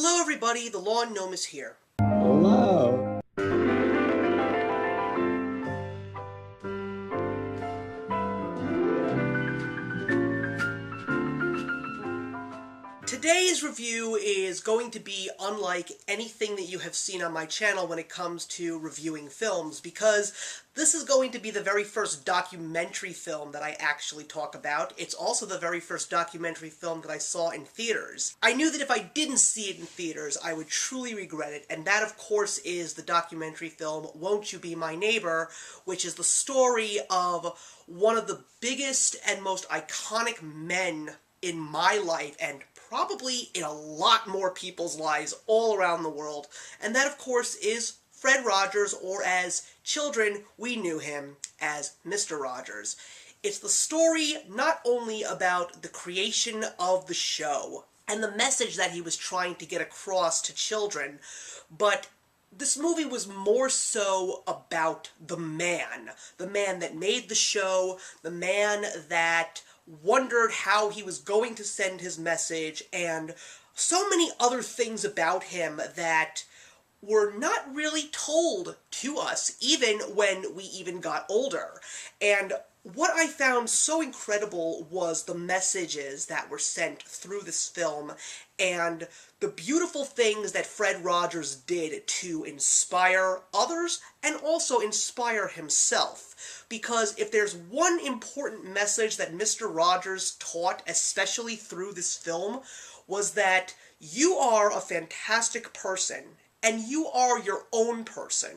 Hello everybody, the Lawn Gnome is here. Hello. Today's review is going to be unlike anything that you have seen on my channel when it comes to reviewing films, because this is going to be the very first documentary film that I actually talk about. It's also the very first documentary film that I saw in theaters. I knew that if I didn't see it in theaters, I would truly regret it, and that of course is the documentary film Won't You Be My Neighbor, which is the story of one of the biggest and most iconic men in my life, and probably in a lot more people's lives all around the world, and that of course is Fred Rogers, or as children we knew him as Mr. Rogers. It's the story not only about the creation of the show and the message that he was trying to get across to children, but this movie was more so about the man that made the show, the man that wondered how he was going to send his message, and so many other things about him that were not really told to us, even when we even got older. And what I found so incredible was the messages that were sent through this film, and the beautiful things that Fred Rogers did to inspire others, and also inspire himself. Because if there's one important message that Mr. Rogers taught, especially through this film, was that you are a fantastic person, and you are your own person.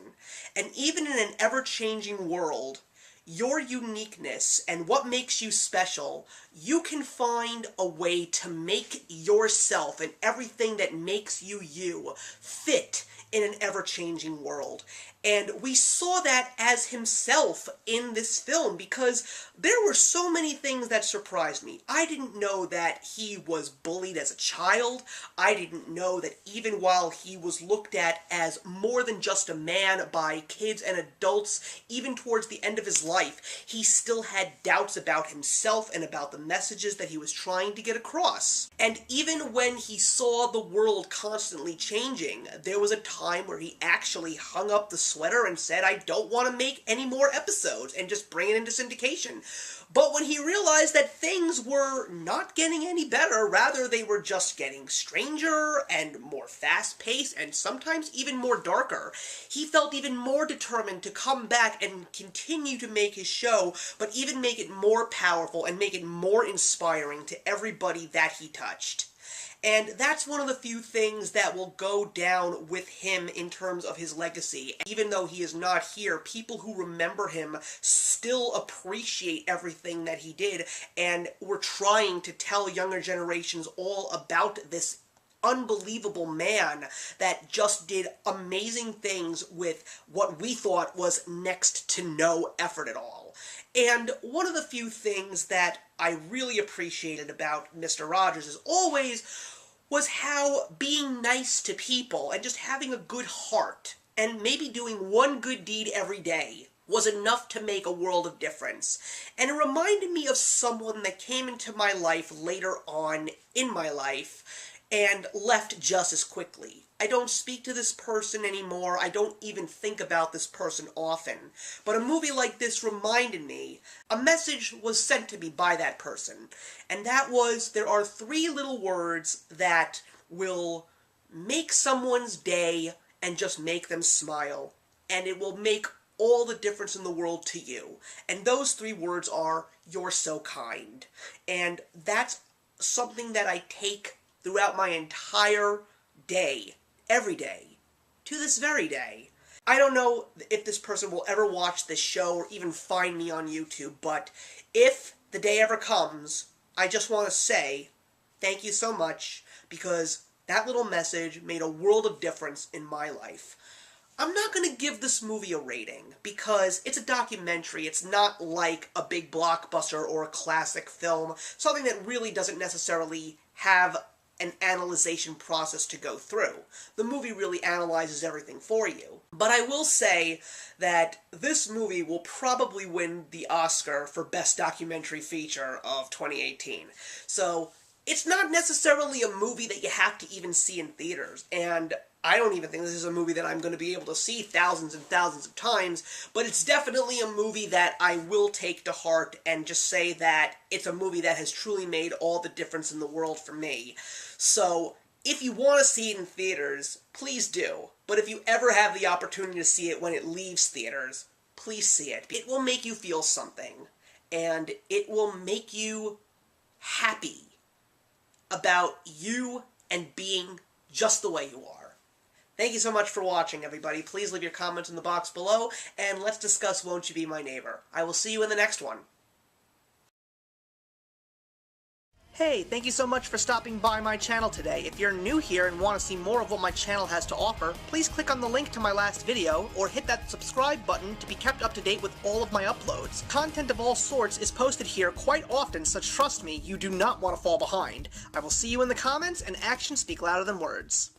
And even in an ever-changing world, your uniqueness and what makes you special, you can find a way to make yourself and everything that makes you you fit in an ever-changing world. And we saw that as himself in this film, because there were so many things that surprised me. I didn't know that he was bullied as a child. I didn't know that even while he was looked at as more than just a man by kids and adults, even towards the end of his life, he still had doubts about himself and about the messages that he was trying to get across. And even when he saw the world constantly changing, there was a time where he actually hung up the sweater and said, I don't want to make any more episodes, and just bring it into syndication. But when he realized that things were not getting any better, rather they were just getting stranger and more fast-paced and sometimes even more darker, he felt even more determined to come back and continue to make his show, but even make it more powerful and make it more inspiring to everybody that he touched. And that's one of the few things that will go down with him in terms of his legacy. Even though he is not here, people who remember him still appreciate everything that he did, and were trying to tell younger generations all about this unbelievable man that just did amazing things with what we thought was next to no effort at all. And one of the few things that I really appreciated about Mr. Rogers is always was how being nice to people and just having a good heart and maybe doing one good deed every day was enough to make a world of difference. And it reminded me of someone that came into my life later on in my life and left just as quickly. I don't speak to this person anymore. I don't even think about this person often. But a movie like this reminded me, a message was sent to me by that person. And that was, there are 3 little words that will make someone's day and just make them smile. And it will make all the difference in the world to you. And those 3 words are, you're so kind. And that's something that I take throughout my entire day. Every day. To this very day. I don't know if this person will ever watch this show or even find me on YouTube, but if the day ever comes, I just want to say thank you so much, because that little message made a world of difference in my life. I'm not going to give this movie a rating, because it's a documentary. It's not like a big blockbuster or a classic film, something that really doesn't necessarily have an analyzation process to go through. The movie really analyzes everything for you. But I will say that this movie will probably win the Oscar for Best Documentary Feature of 2018. So it's not necessarily a movie that you have to even see in theaters, and I don't even think this is a movie that I'm going to be able to see thousands and thousands of times, but it's definitely a movie that I will take to heart and just say that it's a movie that has truly made all the difference in the world for me. So, if you want to see it in theaters, please do. But if you ever have the opportunity to see it when it leaves theaters, please see it. It will make you feel something, and it will make you happy about you and being just the way you are. Thank you so much for watching, everybody. Please leave your comments in the box below, and let's discuss Won't You Be My Neighbor. I will see you in the next one. Hey, thank you so much for stopping by my channel today. If you're new here and want to see more of what my channel has to offer, please click on the link to my last video, or hit that subscribe button to be kept up to date with all of my uploads. Content of all sorts is posted here quite often, so trust me, you do not want to fall behind. I will see you in the comments, and actions speak louder than words.